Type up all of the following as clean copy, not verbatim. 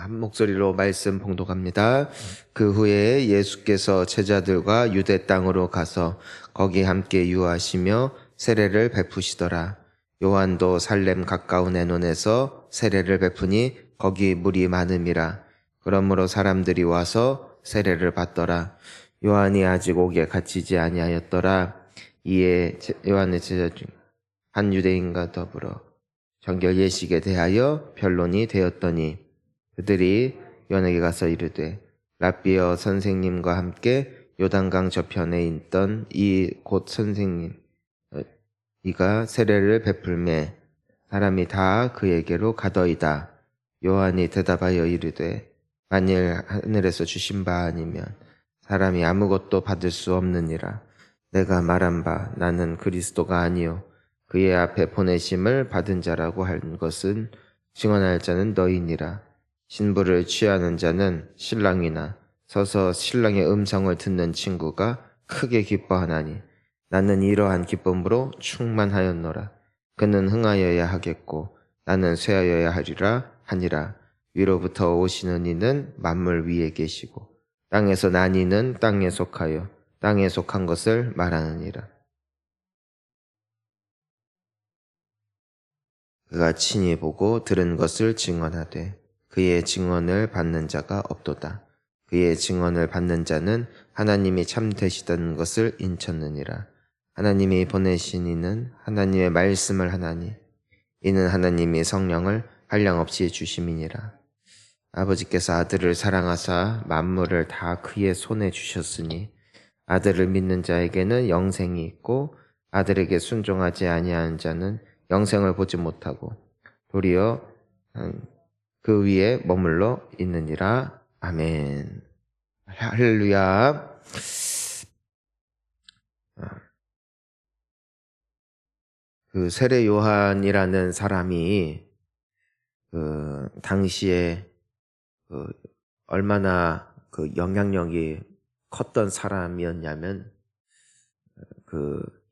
한 목소리로 말씀 봉독합니다. 그 후에 예수께서 제자들과 유대 땅으로 가서 거기 함께 유하시며 세례를 베푸시더라. 요한도 살렘 가까운 에논에서 세례를 베푸니 거기 물이 많음이라. 그러므로 사람들이 와서 세례를 받더라. 요한이 아직 옥에 갇히지 아니하였더라. 이에 요한의 제자 중 한 유대인과 더불어 정결 예식에 대하여 변론이 되었더니 그들이 요한에게 가서 이르되 랍비여 선생님과 함께 요단강 저편에 있던 이 곧 선생님 이가 세례를 베풀매 사람이 다 그에게로 가더이다. 요한이 대답하여 이르되 만일 하늘에서 주신 바 아니면 사람이 아무것도 받을 수 없느니라. 내가 말한 바 나는 그리스도가 아니요 그의 앞에 보내심을 받은 자라고 한 것은 증언할 자는 너희니라. 신부를 취하는 자는 신랑이나 서서 신랑의 음성을 듣는 친구가 크게 기뻐하나니 나는 이러한 기쁨으로 충만하였노라. 그는 흥하여야 하겠고 나는 쇠하여야 하리라 하니라. 위로부터 오시는 이는 만물 위에 계시고 땅에서 난 이는 땅에 속하여 땅에 속한 것을 말하느니라. 그가 친히 보고 들은 것을 증언하되 그의 증언을 받는 자가 없도다. 그의 증언을 받는 자는 하나님이 참 되시다는 것을 인쳤느니라. 하나님이 보내신 이는 하나님의 말씀을 하나니 이는 하나님이 성령을 한량없이 주심이니라. 아버지께서 아들을 사랑하사 만물을 다 그의 손에 주셨으니 아들을 믿는 자에게는 영생이 있고 아들에게 순종하지 아니하는 자는 영생을 보지 못하고 도리어 그 위에 머물러 있느니라. 아멘. 할렐루야. 그 세례 요한이라는 사람이 그 당시에 얼마나 그 영향력이 컸던 사람이었냐면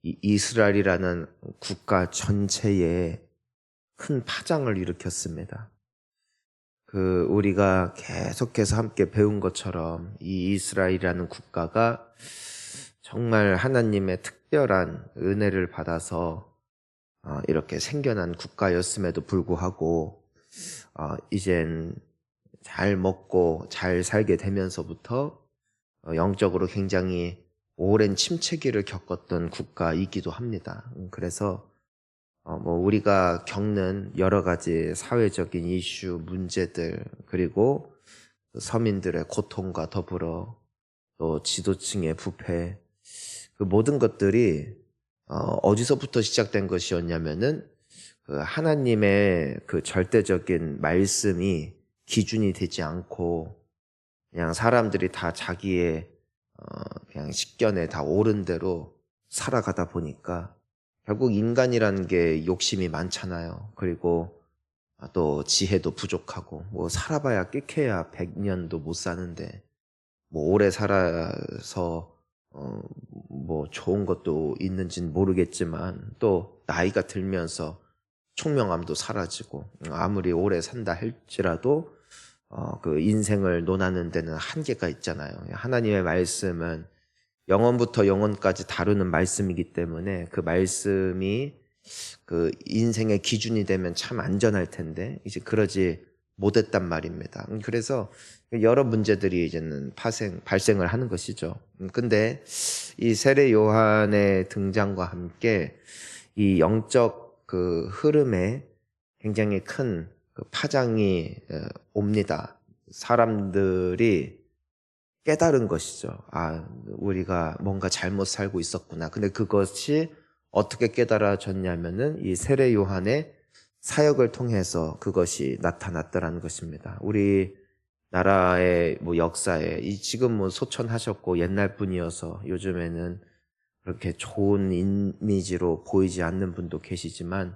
이스라엘이라는 국가 전체에 큰 파장을 일으켰습니다. 우리가 계속해서 함께 배운 것처럼 이 이스라엘이라는 국가가 정말 하나님의 특별한 은혜를 받아서 이렇게 생겨난 국가였음에도 불구하고 이젠 잘 먹고 잘 살게 되면서부터 영적으로 굉장히 오랜 침체기를 겪었던 국가이기도 합니다. 그래서 우리가 겪는 여러 가지 사회적인 이슈, 문제들, 그리고 서민들의 고통과 더불어 또 지도층의 부패, 그 모든 것들이 어디서부터 시작된 것이었냐면은 하나님의 그 절대적인 말씀이 기준이 되지 않고 그냥 사람들이 다 자기의 그냥 식견에 다 옳은 대로 살아가다 보니까 결국 인간이라는 게 욕심이 많잖아요. 그리고 또 지혜도 부족하고 살아봐야 끽해야 100년도 못 사는데 오래 살아서 좋은 것도 있는지는 모르겠지만 또 나이가 들면서 총명함도 사라지고 아무리 오래 산다 할지라도 그 인생을 논하는 데는 한계가 있잖아요. 하나님의 말씀은 영원부터 영원까지 다루는 말씀이기 때문에 그 말씀이 그 인생의 기준이 되면 참 안전할 텐데 이제 그러지 못했단 말입니다. 그래서 여러 문제들이 이제는 발생을 하는 것이죠. 근데 이 세례 요한의 등장과 함께 이 영적 그 흐름에 굉장히 큰 그 파장이 옵니다. 사람들이 깨달은 것이죠. 우리가 뭔가 잘못 살고 있었구나. 근데 그것이 어떻게 깨달아졌냐면은 이 세례 요한의 사역을 통해서 그것이 나타났더라는 것입니다. 우리 나라의 역사에 지금 소천하셨고 옛날 분이어서 요즘에는 그렇게 좋은 이미지로 보이지 않는 분도 계시지만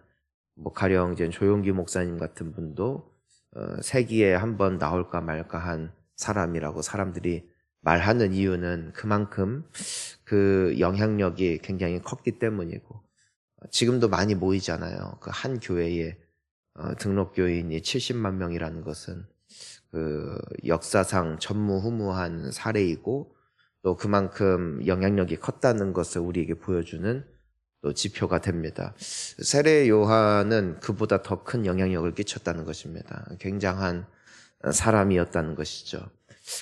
가령 이제 조용기 목사님 같은 분도 세기에 한번 나올까 말까 한 사람이라고 사람들이 말하는 이유는 그만큼 그 영향력이 굉장히 컸기 때문이고 지금도 많이 모이잖아요. 그 한 교회에 등록 교인이 70만 명이라는 것은 역사상 전무후무한 사례이고 또 그만큼 영향력이 컸다는 것을 우리에게 보여주는 또 지표가 됩니다. 세례 요한은 그보다 더 큰 영향력을 끼쳤다는 것입니다. 굉장한 사람이었다는 것이죠.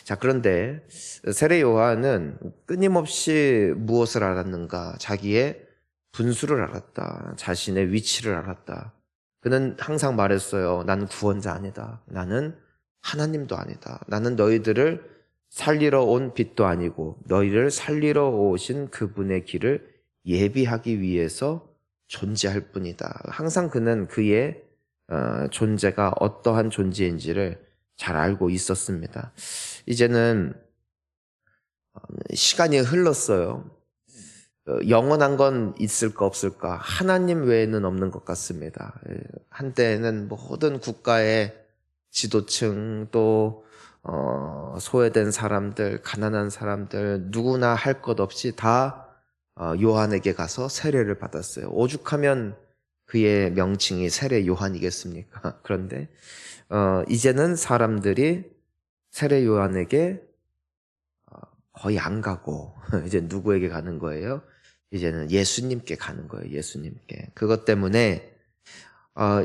자, 그런데 세례 요한은 끊임없이 무엇을 알았는가? 자기의 분수를 알았다. 자신의 위치를 알았다. 그는 항상 말했어요. 나는 구원자 아니다. 나는 하나님도 아니다. 나는 너희들을 살리러 온 빛도 아니고 너희를 살리러 오신 그분의 길을 예비하기 위해서 존재할 뿐이다. 항상 그는 그의 존재가 어떠한 존재인지를 잘 알고 있었습니다. 이제는 시간이 흘렀어요. 영원한 건 있을까 없을까? 하나님 외에는 없는 것 같습니다. 한때는 모든 국가의 지도층 또 소외된 사람들, 가난한 사람들 누구나 할 것 없이 다 요한에게 가서 세례를 받았어요. 오죽하면 그의 명칭이 세례 요한이겠습니까? 그런데 이제는 사람들이 세례 요한에게 거의 안 가고 이제 누구에게 가는 거예요? 이제는 예수님께 가는 거예요. 예수님께. 그것 때문에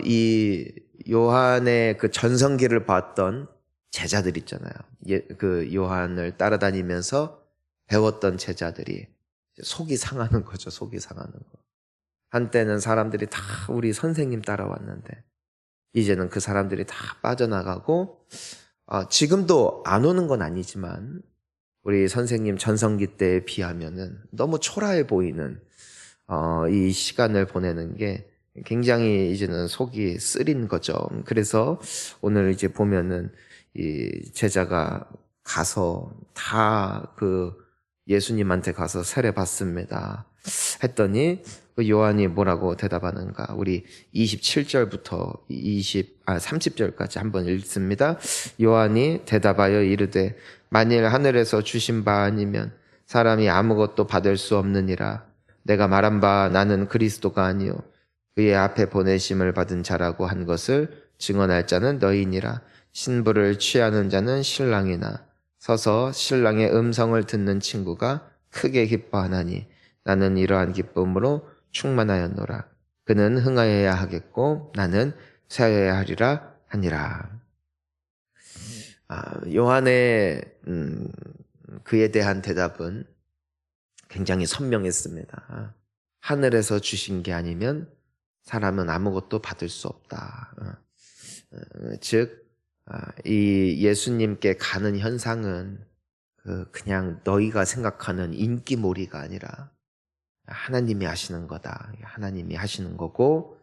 이 요한의 그 전성기를 봤던 제자들 있잖아요. 그 요한을 따라다니면서 배웠던 제자들이 속이 상하는 거죠. 속이 상하는 거. 한때는 사람들이 다 우리 선생님 따라왔는데 이제는 그 사람들이 다 빠져나가고 지금도 안 오는 건 아니지만 우리 선생님 전성기 때에 비하면은 너무 초라해 보이는 이 시간을 보내는 게 굉장히 이제는 속이 쓰린 거죠. 그래서 오늘 이제 보면은 이 제자가 가서 다 그 예수님한테 가서 세례 받습니다. 했더니 그 요한이 뭐라고 대답하는가? 우리 27절부터 30절까지 한번 읽습니다. 요한이 대답하여 이르되 만일 하늘에서 주신 바 아니면 사람이 아무것도 받을 수 없느니라. 내가 말한 바 나는 그리스도가 아니요 그의 앞에 보내심을 받은 자라고 한 것을 증언할 자는 너희니라. 신부를 취하는 자는 신랑이나 서서 신랑의 음성을 듣는 친구가 크게 기뻐하나니 나는 이러한 기쁨으로 충만하였노라. 그는 흥하여야 하겠고 나는 쇠하여야 하리라 하니라. 요한의 그에 대한 대답은 굉장히 선명했습니다. 하늘에서 주신 게 아니면 사람은 아무것도 받을 수 없다. 즉 이 예수님께 가는 현상은 그냥 너희가 생각하는 인기몰이가 아니라 하나님이 하시는 거다. 하나님이 하시는 거고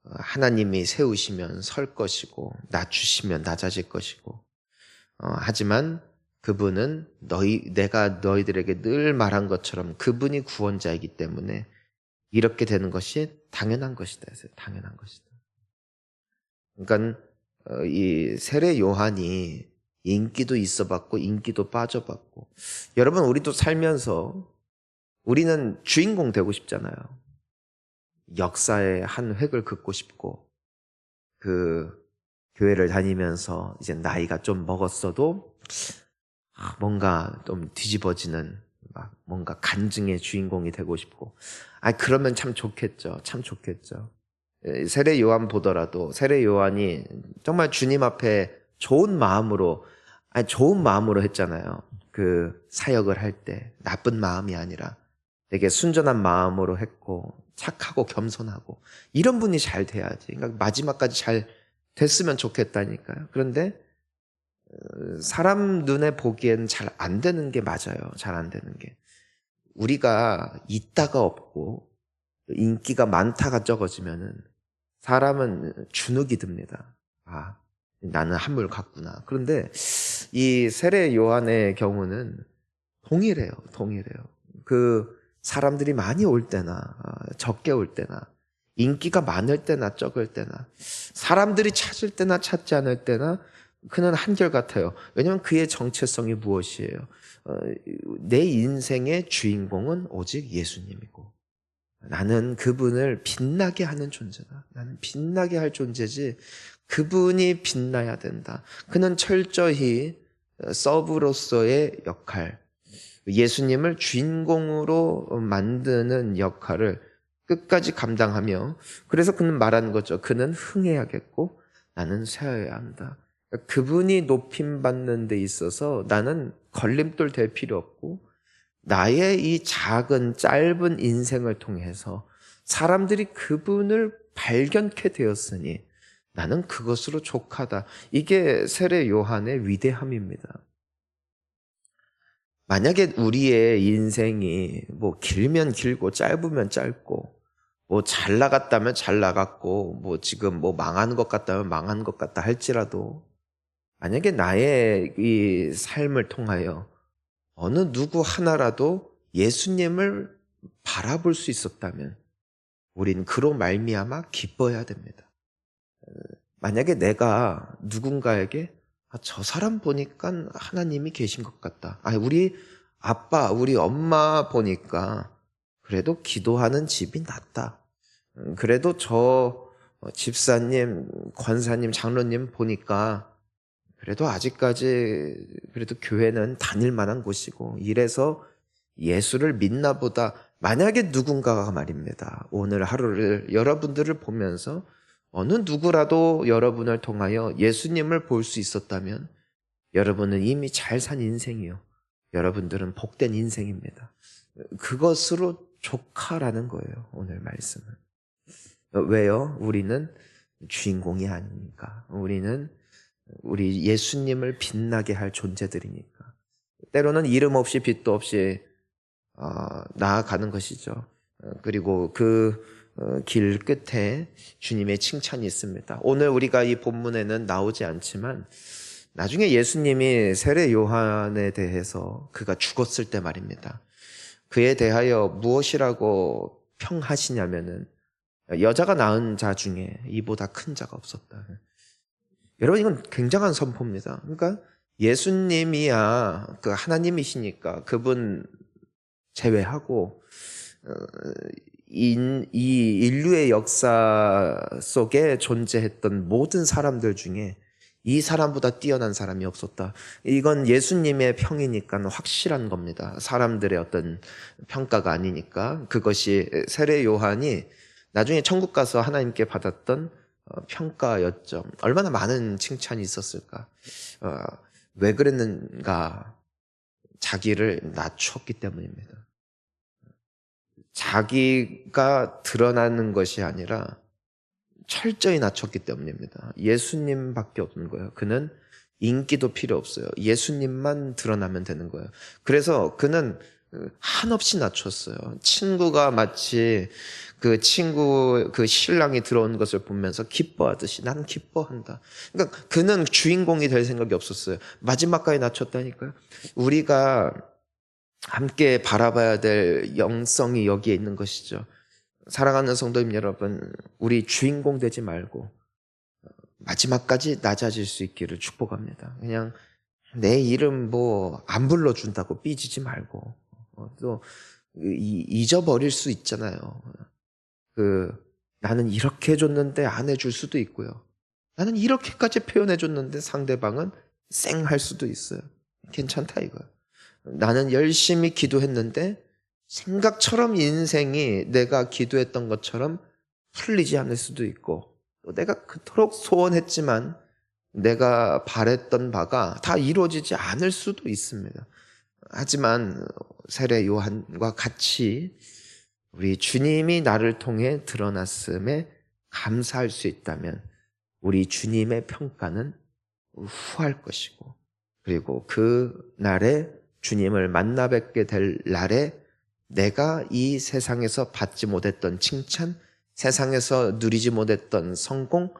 하나님이 세우시면 설 것이고 낮추시면 낮아질 것이고 하지만 그분은 내가 너희들에게 늘 말한 것처럼 그분이 구원자이기 때문에 이렇게 되는 것이 당연한 것이다. 당연한 것이다. 그러니까 이 세례 요한이 인기도 있어봤고 인기도 빠져봤고 여러분 우리도 살면서 우리는 주인공 되고 싶잖아요. 역사의 한 획을 긋고 싶고 그 교회를 다니면서 이제 나이가 좀 먹었어도 뭔가 좀 뒤집어지는 뭔가 간증의 주인공이 되고 싶고 그러면 참 좋겠죠. 참 좋겠죠. 세례 요한 보더라도 세례 요한이 정말 주님 앞에 좋은 마음으로 했잖아요. 그 사역을 할 때 나쁜 마음이 아니라 되게 순전한 마음으로 했고 착하고 겸손하고 이런 분이 잘 돼야지. 그러니까 마지막까지 잘 됐으면 좋겠다니까요. 그런데 사람 눈에 보기엔 잘 안 되는 게 맞아요. 잘 안 되는 게. 우리가 있다가 없고 인기가 많다가 적어지면은 사람은 주눅이 듭니다. 나는 한물 같구나. 그런데 이 세례 요한의 경우는 동일해요. 그 사람들이 많이 올 때나 적게 올 때나 인기가 많을 때나 적을 때나 사람들이 찾을 때나 찾지 않을 때나 그는 한결같아요. 왜냐하면 그의 정체성이 무엇이에요? 내 인생의 주인공은 오직 예수님이고 나는 그분을 빛나게 하는 존재다. 나는 빛나게 할 존재지 그분이 빛나야 된다. 그는 철저히 서브로서의 역할, 예수님을 주인공으로 만드는 역할을 끝까지 감당하며, 그래서 그는 말하는 거죠. 그는 흥해야겠고 나는 쇠하여야 한다. 그분이 높임받는 데 있어서 나는 걸림돌 될 필요 없고, 나의 이 작은 짧은 인생을 통해서 사람들이 그분을 발견케 되었으니 나는 그것으로 족하다. 이게 세례 요한의 위대함입니다. 만약에 우리의 인생이 뭐 길면 길고 짧으면 짧고, 뭐 잘 나갔다면 잘 나갔고, 뭐 지금 뭐 망한 것 같다면 망한 것 같다 할지라도, 만약에 나의 이 삶을 통하여 어느 누구 하나라도 예수님을 바라볼 수 있었다면 우린 그로 말미암아 기뻐해야 됩니다. 만약에 내가 누군가에게 저 사람 보니까 하나님이 계신 것 같다. 우리 아빠, 우리 엄마 보니까 그래도 기도하는 집이 낫다. 그래도 저 집사님, 권사님, 장로님 보니까 그래도 아직까지 그래도 교회는 다닐 만한 곳이고 이래서 예수를 믿나 보다. 만약에 누군가가 말입니다. 오늘 하루를 여러분들을 보면서 어느 누구라도 여러분을 통하여 예수님을 볼 수 있었다면 여러분은 이미 잘 산 인생이요. 여러분들은 복된 인생입니다. 그것으로 족하라는 거예요. 오늘 말씀은. 왜요? 우리는 주인공이 아니니까. 우리 예수님을 빛나게 할 존재들이니까. 때로는 이름 없이 빛도 없이 나아가는 것이죠. 그리고 그 길 끝에 주님의 칭찬이 있습니다. 오늘 우리가 이 본문에는 나오지 않지만 나중에 예수님이 세례 요한에 대해서 그가 죽었을 때 말입니다. 그에 대하여 무엇이라고 평하시냐면은 여자가 낳은 자 중에 이보다 큰 자가 없었다. 여러분, 이건 굉장한 선포입니다. 그러니까 예수님이야 그 하나님이시니까 그분 제외하고 이 인류의 역사 속에 존재했던 모든 사람들 중에 이 사람보다 뛰어난 사람이 없었다. 이건 예수님의 평이니까 확실한 겁니다. 사람들의 어떤 평가가 아니니까. 그것이 세례 요한이 나중에 천국 가서 하나님께 받았던 평가였죠. 얼마나 많은 칭찬이 있었을까. 왜 그랬는가. 자기를 낮췄기 때문입니다. 자기가 드러나는 것이 아니라 철저히 낮췄기 때문입니다. 예수님밖에 없는 거예요. 그는 인기도 필요 없어요. 예수님만 드러나면 되는 거예요. 그래서 그는 한없이 낮췄어요. 친구가 마치 그 신랑이 들어온 것을 보면서 기뻐하듯이 나는 기뻐한다. 그러니까 그는 주인공이 될 생각이 없었어요. 마지막까지 낮췄다니까요. 우리가 함께 바라봐야 될 영성이 여기에 있는 것이죠. 사랑하는 성도님 여러분, 우리 주인공 되지 말고 마지막까지 낮아질 수 있기를 축복합니다. 그냥 내 이름 뭐 안 불러준다고 삐지지 말고 또 잊어버릴 수 있잖아요. 나는 이렇게 해줬는데 안 해줄 수도 있고요. 나는 이렇게까지 표현해줬는데 상대방은 쌩할 수도 있어요. 괜찮다 이거야. 나는 열심히 기도했는데 생각처럼 인생이 내가 기도했던 것처럼 풀리지 않을 수도 있고, 또 내가 그토록 소원했지만 내가 바랬던 바가 다 이루어지지 않을 수도 있습니다. 하지만 세례 요한과 같이 우리 주님이 나를 통해 드러났음에 감사할 수 있다면 우리 주님의 평가는 후할 것이고, 그리고 그 날에 주님을 만나 뵙게 될 날에 내가 이 세상에서 받지 못했던 칭찬, 세상에서 누리지 못했던 성공,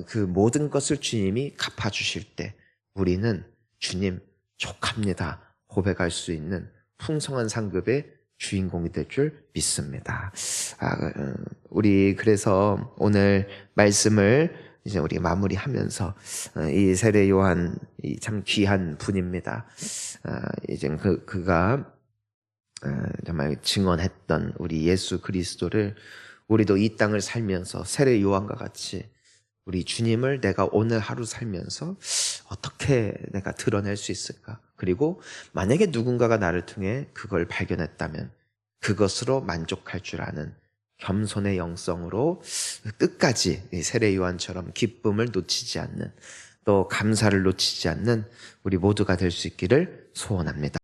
그 모든 것을 주님이 갚아주실 때 우리는 주님 족합니다 고백할 수 있는 풍성한 상급의 주인공이 될 줄 믿습니다. 우리 그래서 오늘 말씀을 이제 우리 마무리하면서 이 세례 요한 참 귀한 분입니다. 이제 그가 정말 증언했던 우리 예수 그리스도를 우리도 이 땅을 살면서 세례 요한과 같이 우리 주님을 내가 오늘 하루 살면서 어떻게 내가 드러낼 수 있을까? 그리고 만약에 누군가가 나를 통해 그걸 발견했다면 그것으로 만족할 줄 아는 겸손의 영성으로 끝까지 세례 요한처럼 기쁨을 놓치지 않는, 또 감사를 놓치지 않는 우리 모두가 될 수 있기를 소원합니다.